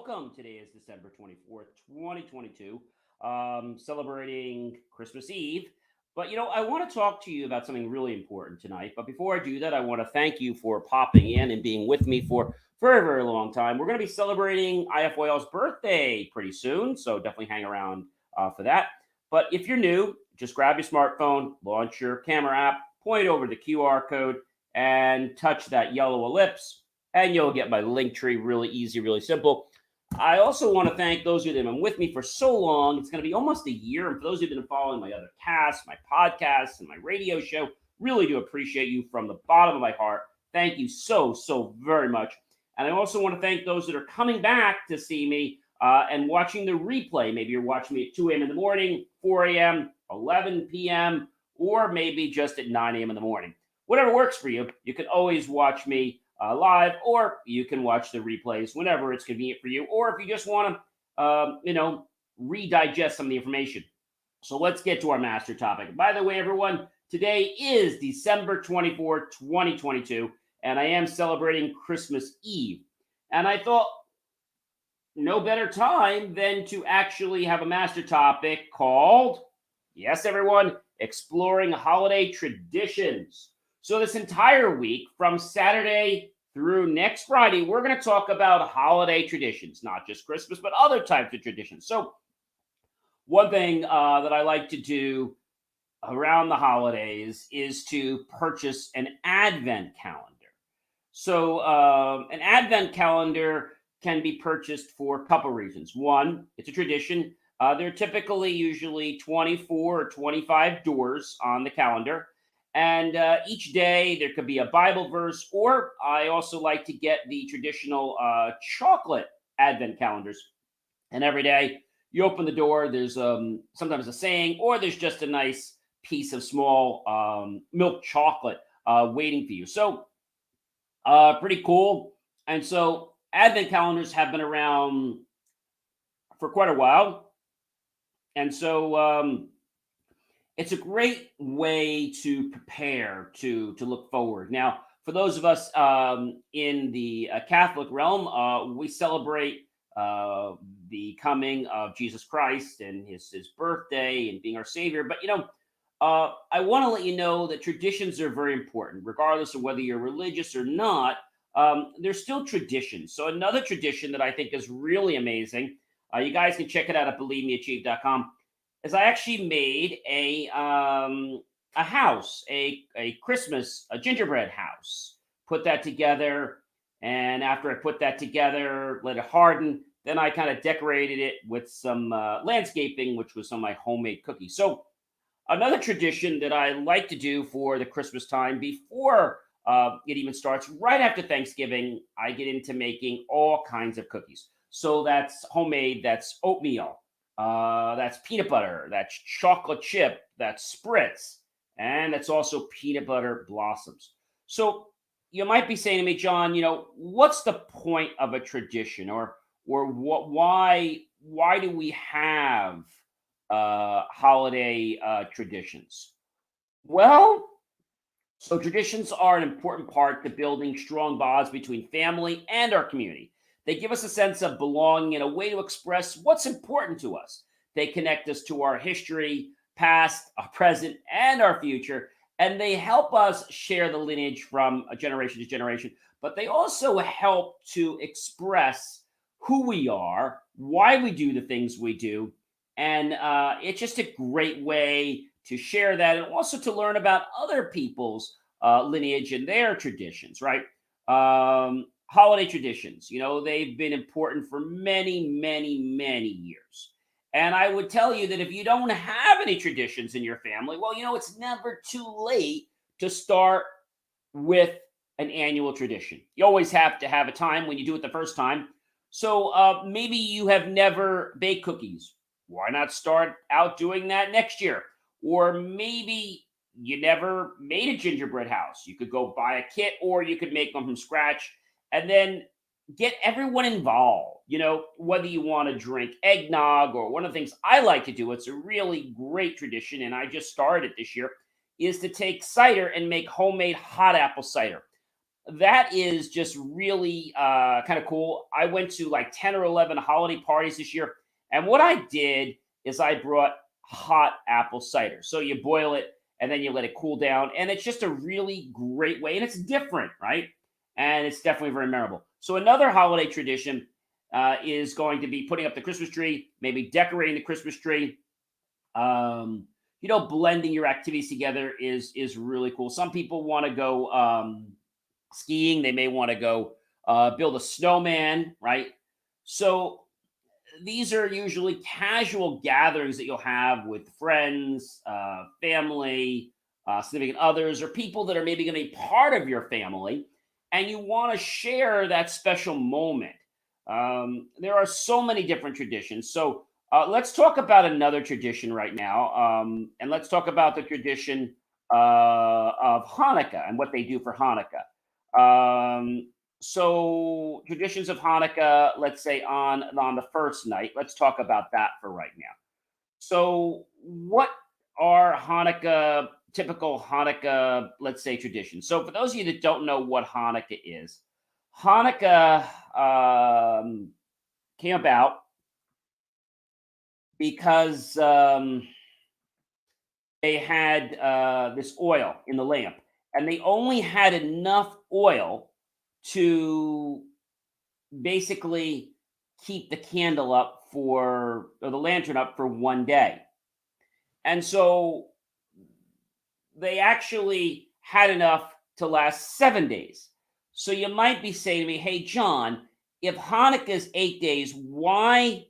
welcome. Today is December 24th, 2022, celebrating Christmas Eve. But, I want to talk to you about something really important tonight. But before I do that, I want to thank you for popping in and being with me for a very, very long time. We're going to be celebrating IF Whale's birthday pretty soon, so definitely hang around for that. But if you're new, just grab your smartphone, launch your camera app, point over the QR code, and touch that yellow ellipse and you'll get my link tree really easy, really simple. I also want to thank those of you that have been with me for so long. It's going to be almost a year. And for those of you that have been following my other casts, my podcasts, and my radio show, really do appreciate you from the bottom of my heart. Thank you so, so very much. And I also want to thank those that are coming back to see me and watching the replay. Maybe you're watching me at 2 a.m. in the morning, 4 a.m., 11 p.m., or maybe just at 9 a.m. in the morning. Whatever works for you, you can always watch me live, or you can watch the replays whenever it's convenient for you, or if you just want to, redigest some of the information. So let's get to our master topic. By the way, everyone, today is December 24th, 2022, and I am celebrating Christmas Eve. And I thought no better time than to actually have a master topic called, yes, everyone, exploring holiday traditions. So this entire week, from Saturday through next Friday, we're going to talk about holiday traditions, not just Christmas, but other types of traditions. So one thing that I like to do around the holidays is to purchase an advent calendar. So an advent calendar can be purchased for a couple reasons. One, it's a tradition. There are typically usually 24 or 25 doors on the calendar. And each day there could be a Bible verse, or I also like to get the traditional chocolate Advent calendars. And every day you open the door, there's sometimes a saying, or there's just a nice piece of small milk chocolate waiting for you. So pretty cool. And so Advent calendars have been around for quite a while. And so it's a great way to prepare to look forward. Now, for those of us in the Catholic realm, we celebrate the coming of Jesus Christ and his birthday and being our Savior. But I want to let you know that traditions are very important, regardless of whether you're religious or not. They're still traditions. So another tradition that I think is really amazing. You guys can check it out at believemeachieve.com. Is I actually made a house, a Christmas, a gingerbread house. Put that together, and after I put that together, let it harden. Then I kind of decorated it with some landscaping, which was some of my homemade cookies. So another tradition that I like to do for the Christmas time before it even starts, right after Thanksgiving, I get into making all kinds of cookies. So that's homemade, that's oatmeal. That's peanut butter, that's chocolate chip, that's spritz, and that's also peanut butter blossoms. So you might be saying to me, John, what's the point of a tradition, or what? Why do we have holiday traditions? Well, so traditions are an important part to building strong bonds between family and our community. They give us a sense of belonging and a way to express what's important to us. They connect us to our history, past, our present, and our future. And they help us share the lineage from a generation to generation. But they also help to express who we are, why we do the things we do. And it's just a great way to share that and also to learn about other people's lineage and their traditions, right? Holiday traditions, they've been important for many, many, many years. And I would tell you that if you don't have any traditions in your family, well, it's never too late to start with an annual tradition. You always have to have a time when you do it the first time. So maybe you have never baked cookies. Why not start out doing that next year? Or maybe you never made a gingerbread house. You could go buy a kit, or you could make them from scratch. And then get everyone involved, whether you want to drink eggnog, or one of the things I like to do, it's a really great tradition, and I just started it this year, is to take cider and make homemade hot apple cider. that is just really kind of cool. I went to like 10 or 11 holiday parties this year. And what I did is I brought hot apple cider. So you boil it and then you let it cool down. And it's just a really great way. And it's different, right? And it's definitely very memorable. So another holiday tradition is going to be putting up the Christmas tree, maybe decorating the Christmas tree. Um, blending your activities together is really cool. Some people want to go skiing. They may want to go build a snowman, right? So these are usually casual gatherings that you'll have with friends, family, significant others, or people that are maybe going to be part of your family, and you want to share that special moment. There are so many different traditions. So let's talk about another tradition right now, and let's talk about the tradition of Hanukkah and what they do for Hanukkah. So traditions of Hanukkah, let's say on the first night. Let's talk about that for right now. So what are Hanukkah typical Hanukkah, let's say traditions? So for those of you that don't know what Hanukkah is, Hanukkah came about because they had this oil in the lamp, and they only had enough oil to basically keep the candle up or the lantern up for one day. And so they actually had enough to last 7 days. So you might be saying to me, hey, John, if Hanukkah is 8 days, why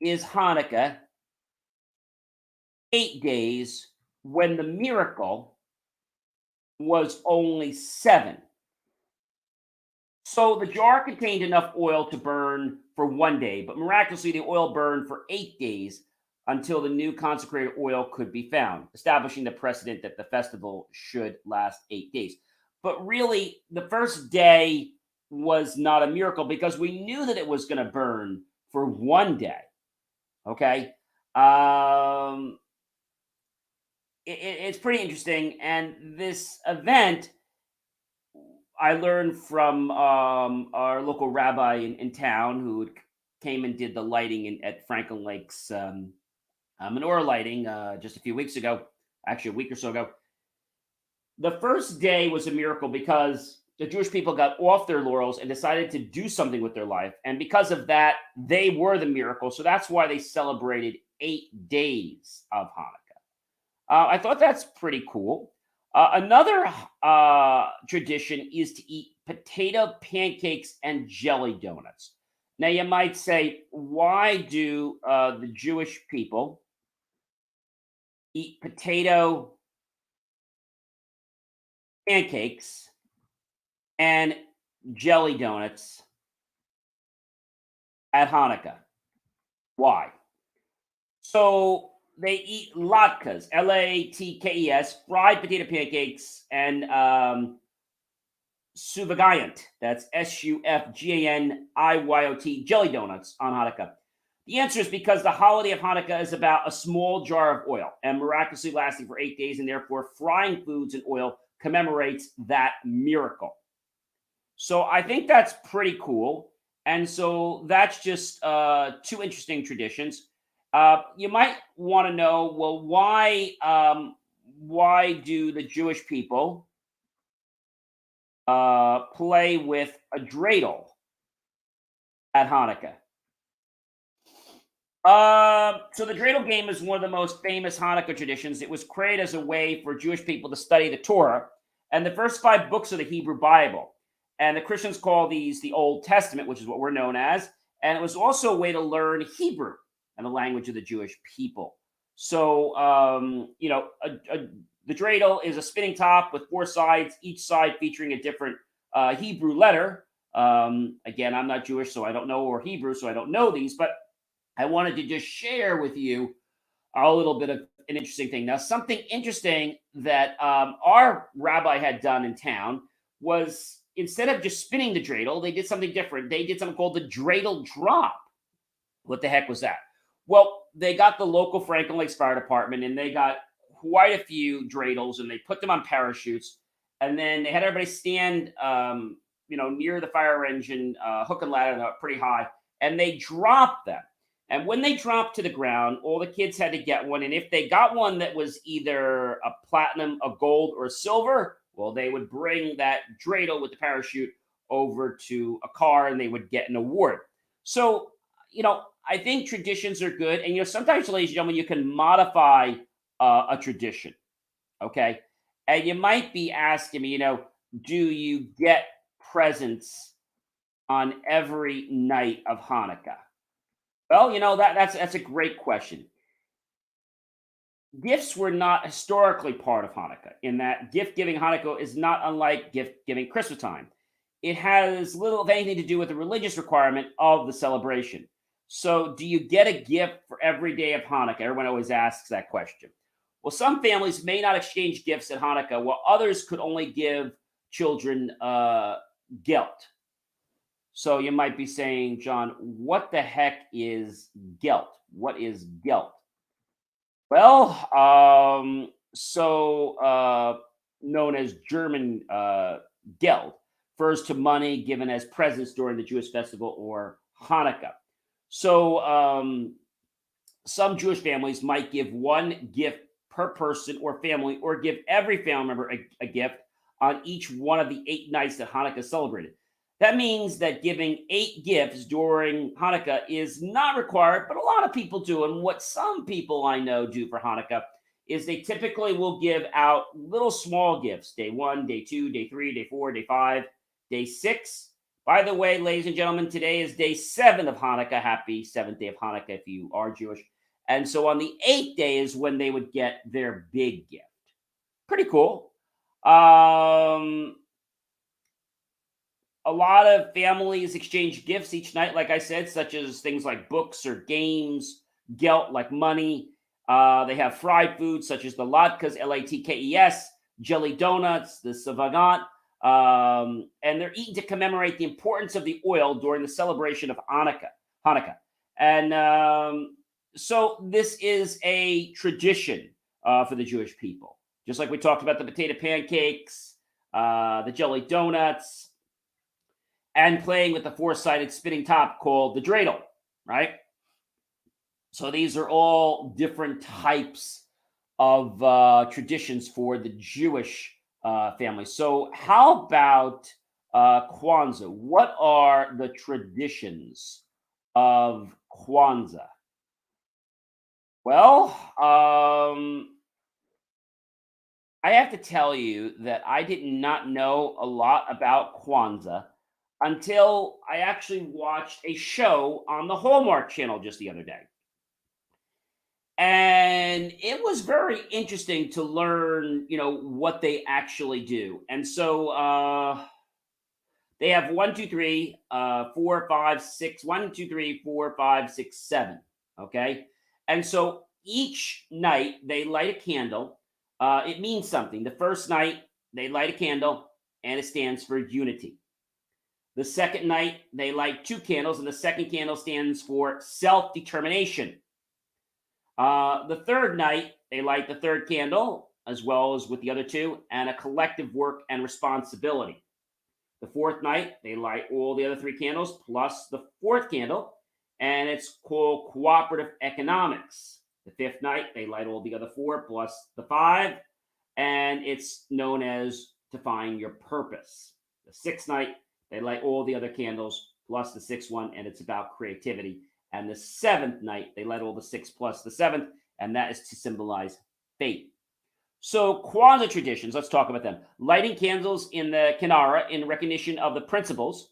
is Hanukkah 8 days when the miracle was only seven? So the jar contained enough oil to burn for one day, but miraculously the oil burned for 8 days until the new consecrated oil could be found, establishing the precedent that the festival should last 8 days. But really, the first day was not a miracle because we knew that it was going to burn for one day. Okay. It's pretty interesting. And this event I learned from our local rabbi in town who came and did the lighting at Franklin Lake's menorah lighting just a few weeks ago, actually a week or so ago. The first day was a miracle because the Jewish people got off their laurels and decided to do something with their life. And because of that, they were the miracle. So that's why they celebrated 8 days of Hanukkah. I thought that's pretty cool. Another tradition is to eat potato pancakes and jelly donuts. Now, you might say, why do the Jewish people eat potato pancakes and jelly donuts at Hanukkah? Why? So they eat latkes, latkes, fried potato pancakes, and sufganiyot, that's sufganiyot, jelly donuts on Hanukkah. The answer is because the holiday of Hanukkah is about a small jar of oil and miraculously lasting for 8 days, and therefore frying foods in oil commemorates that miracle. So I think that's pretty cool. And so that's just two interesting traditions. You might want to know, well, why do the Jewish people play with a dreidel at Hanukkah? So the dreidel game is one of the most famous Hanukkah traditions. It was created as a way for Jewish people to study the Torah and the first five books of the Hebrew Bible. And the Christians call these the Old Testament, which is what we're known as. And it was also a way to learn Hebrew and the language of the Jewish people. So, the dreidel is a spinning top with four sides, each side featuring a different Hebrew letter. Again, I'm not Jewish, so I don't know, or Hebrew, so I don't know these, but I wanted to just share with you a little bit of an interesting thing. Now, something interesting that our rabbi had done in town was instead of just spinning the dreidel, they did something different. They did something called the dreidel drop. What the heck was that? Well, they got the local Franklin Lakes Fire Department and they got quite a few dreidels and they put them on parachutes and then they had everybody stand, near the fire engine, hook and ladder, they're pretty high, and they dropped them. And when they dropped to the ground, all the kids had to get one. And if they got one that was either a platinum, a gold, or a silver, well, they would bring that dreidel with the parachute over to a car and they would get an award. So, I think traditions are good. And, sometimes, ladies and gentlemen, you can modify a tradition. Okay. And you might be asking me, do you get presents on every night of Hanukkah? Well, that's a great question. Gifts were not historically part of Hanukkah, in that gift giving Hanukkah is not unlike gift giving Christmas time. It has little, if anything, to do with the religious requirement of the celebration. So, do you get a gift for every day of Hanukkah? Everyone always asks that question. Well, some families may not exchange gifts at Hanukkah, while others could only give children gelt. So you might be saying, John, what the heck is gelt? What is gelt? Well, known as German Geld, refers to money given as presents during the Jewish festival or Hanukkah. So some Jewish families might give one gift per person or family, or give every family member a gift on each one of the 8 nights that Hanukkah is celebrated. That means that giving 8 gifts during Hanukkah is not required, but a lot of people do. And what some people I know do for Hanukkah is they typically will give out little small gifts: day 1, day 2, day 3, day 4, day 5, day 6. By the way, ladies and gentlemen, today is day 7 of Hanukkah. Happy 7th day of Hanukkah if you are Jewish. And so on the 8th day is when they would get their big gift. Pretty cool. A lot of families exchange gifts each night, like I said, such as things like books or games, gelt like money. They have fried foods such as the latkes, Latkes, jelly donuts, the savagant, and they're eaten to commemorate the importance of the oil during the celebration of Hanukkah. And so this is a tradition for the Jewish people. Just like we talked about the potato pancakes, the jelly donuts, and playing with the four-sided spinning top called the dreidel, right? So these are all different types of traditions for the Jewish family. So how about Kwanzaa? What are the traditions of Kwanzaa? Well, I have to tell you that I did not know a lot about Kwanzaa until I actually watched a show on the Hallmark Channel just the other day. And it was very interesting to learn, what they actually do. And so they have 1, 2, 3, 4, 5, 6, 1, 2, 3, 4, 5, 6, 7. Okay. And so each night they light a candle. It means something. The first night they light a candle and it stands for unity. The second night they light 2 candles and the second candle stands for self-determination. The third night they light the third candle as well as with the other 2 and a collective work and responsibility. The fourth night they light all the other 3 candles plus the fourth candle, and it's called cooperative economics. The fifth night they light all the other 4 plus the 5, and it's known as to find your purpose. The sixth night they light all the other candles plus the sixth one, and it's about creativity. And the seventh night they light all the 6 plus the seventh, and that is to symbolize fate. So Kwanzaa traditions, let's talk about them. Lighting candles in the Kinara in recognition of the principles,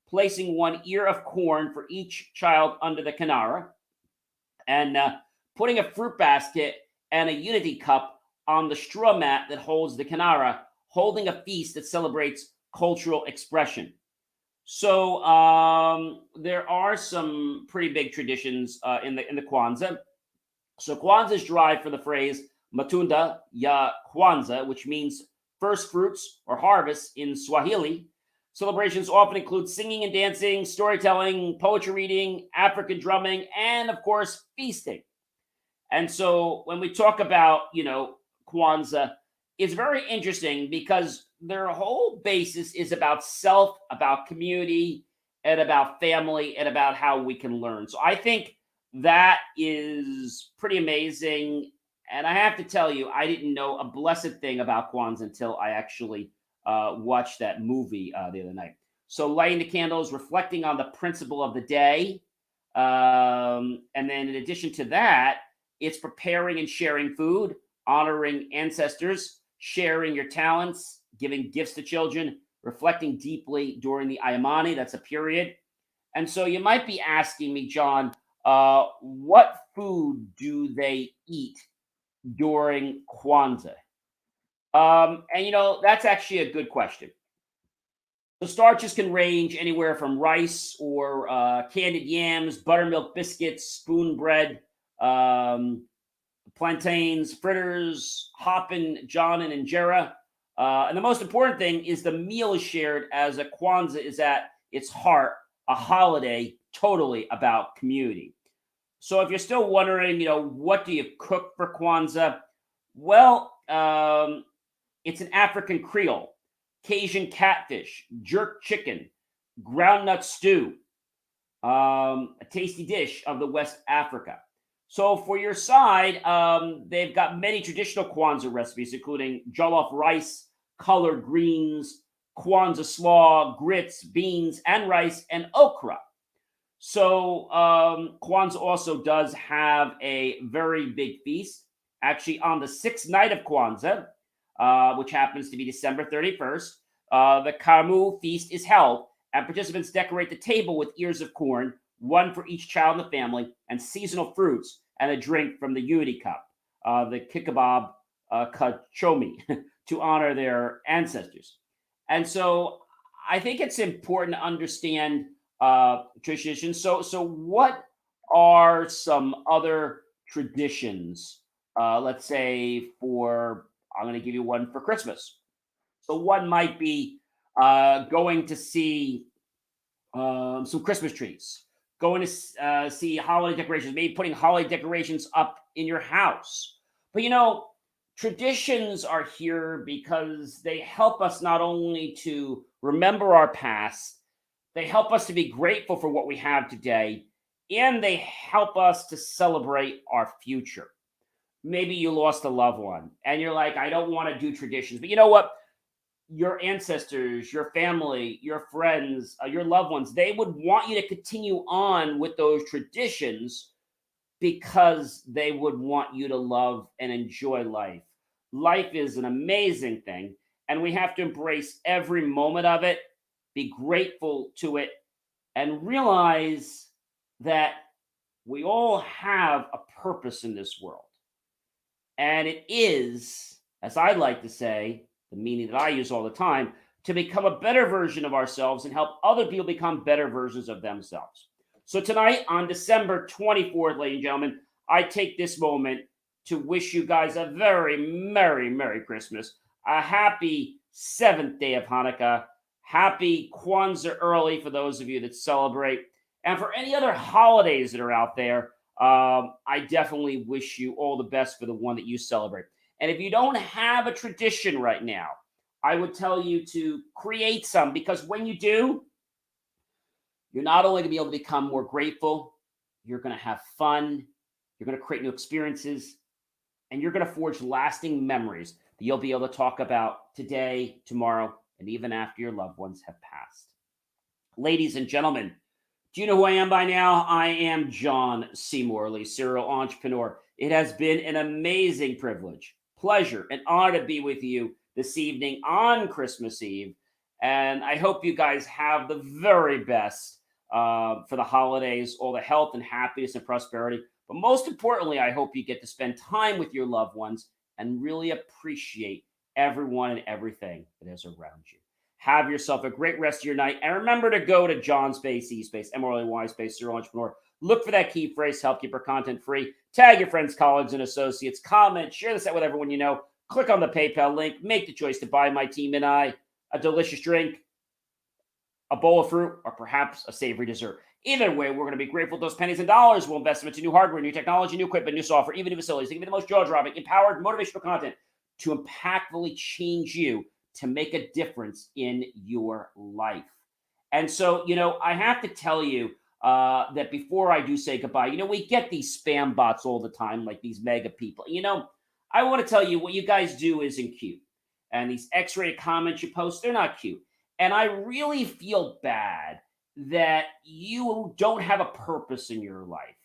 placing 1 ear of corn for each child under the Kinara, and putting a fruit basket and a unity cup on the straw mat that holds the Kinara, holding a feast that celebrates cultural expression. So there are some pretty big traditions in the Kwanzaa. So Kwanzaa is derived from the phrase Matunda ya Kwanzaa, which means first fruits or harvest in Swahili. Celebrations often include singing and dancing, storytelling, poetry reading, African drumming, and of course, feasting. And so when we talk about, Kwanzaa, is very interesting because their whole basis is about self, about community, and about family, and about how we can learn. So I think that is pretty amazing. And I have to tell you, I didn't know a blessed thing about Kwanzaa until I actually watched that movie the other night. So lighting the candles, reflecting on the principle of the day. And then in addition to that, it's preparing and sharing food, honoring ancestors, sharing your talents, giving gifts to children, reflecting deeply during the Ayamani, that's a period. And so you might be asking me, John, what food do they eat during Kwanzaa? And that's actually a good question. The starches can range anywhere from rice or candied yams, buttermilk biscuits, spoon bread, um, plantains, fritters, hoppin, john, and injera. And the most important thing is the meal is shared, as a Kwanzaa is at its heart a holiday totally about community. So if you're still wondering, what do you cook for Kwanzaa? Well, it's an African Creole, Cajun catfish, jerk chicken, groundnut stew, a tasty dish of the West Africa. So for your side, they've got many traditional Kwanzaa recipes, including jollof rice, collard greens, Kwanzaa slaw, grits, beans, and rice, and okra. So Kwanzaa also does have a very big feast. Actually, on the sixth night of Kwanzaa, which happens to be December 31st, the Kamu feast is held, and participants decorate the table with ears of corn, one for each child in the family, and seasonal fruits, and a drink from the unity cup, the Kikabab Kachomi, to honor their ancestors. And so I think it's important to understand traditions. So what are some other traditions? Let's say I'm going to give you one for Christmas. So one might be going to see some Christmas trees, going to see holiday decorations, maybe putting holiday decorations up in your house. But traditions are here because they help us not only to remember our past, they help us to be grateful for what we have today, and they help us to celebrate our future. Maybe you lost a loved one and you're like, I don't want to do traditions. But you know what? Your ancestors, your family, your friends, your loved ones, they would want you to continue on with those traditions because they would want you to love and enjoy life. Life is an amazing thing, and we have to embrace every moment of it, be grateful to it, and realize that we all have a purpose in this world. And it is, as I like to say, the meaning that I use all the time, to become a better version of ourselves and help other people become better versions of themselves. So tonight, on December 24th, ladies and gentlemen, I take this moment to wish you guys a very Merry, Merry Christmas, a happy seventh day of Hanukkah, happy Kwanzaa early for those of you that celebrate, and for any other holidays that are out there, I definitely wish you all the best for the one that you celebrate. And if you don't have a tradition right now, I would tell you to create some, because when you do, you're not only going to be able to become more grateful, you're going to have fun, you're going to create new experiences, and you're going to forge lasting memories that you'll be able to talk about today, tomorrow, and even after your loved ones have passed. Ladies and gentlemen, do you know who I am by now? I am John C. Morley, serial entrepreneur. It has been an amazing privilege, pleasure, and honor to be with you this evening on Christmas Eve. And I hope you guys have the very best for the holidays, all the health and happiness and prosperity. But most importantly, I hope you get to spend time with your loved ones and really appreciate everyone and everything that is around you. Have yourself a great rest of your night. And remember to go to John Space, E Space, MRLY Space, Serial Entrepreneur. Look for that key phrase, help keep our content free. Tag your friends, colleagues, and associates. Comment, share this out with everyone you know. Click on the PayPal link. Make the choice to buy my team and I a delicious drink, a bowl of fruit, or perhaps a savory dessert. Either way, we're going to be grateful. Those pennies and dollars will invest them into new hardware, new technology, new equipment, new software, even new facilities. They can be the most jaw-dropping, empowered, motivational content to impactfully change you to make a difference in your life. And so, I have to tell you that before I do say goodbye, we get these spam bots all the time, like these mega people. I want to tell you what you guys do isn't cute. And these X rated comments you post, they're not cute. And I really feel bad that you don't have a purpose in your life,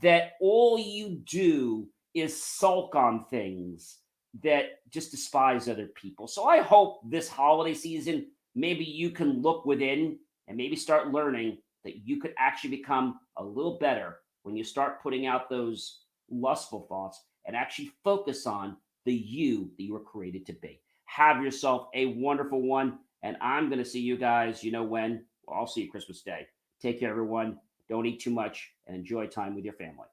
that all you do is sulk on things that just despise other people. So I hope this holiday season, maybe you can look within and maybe start learning that you could actually become a little better when you start putting out those lustful thoughts and actually focus on the you that you were created to be. Have yourself a wonderful one. And I'm going to see you guys, when? Well, I'll see you Christmas Day. Take care, everyone. Don't eat too much and enjoy time with your family.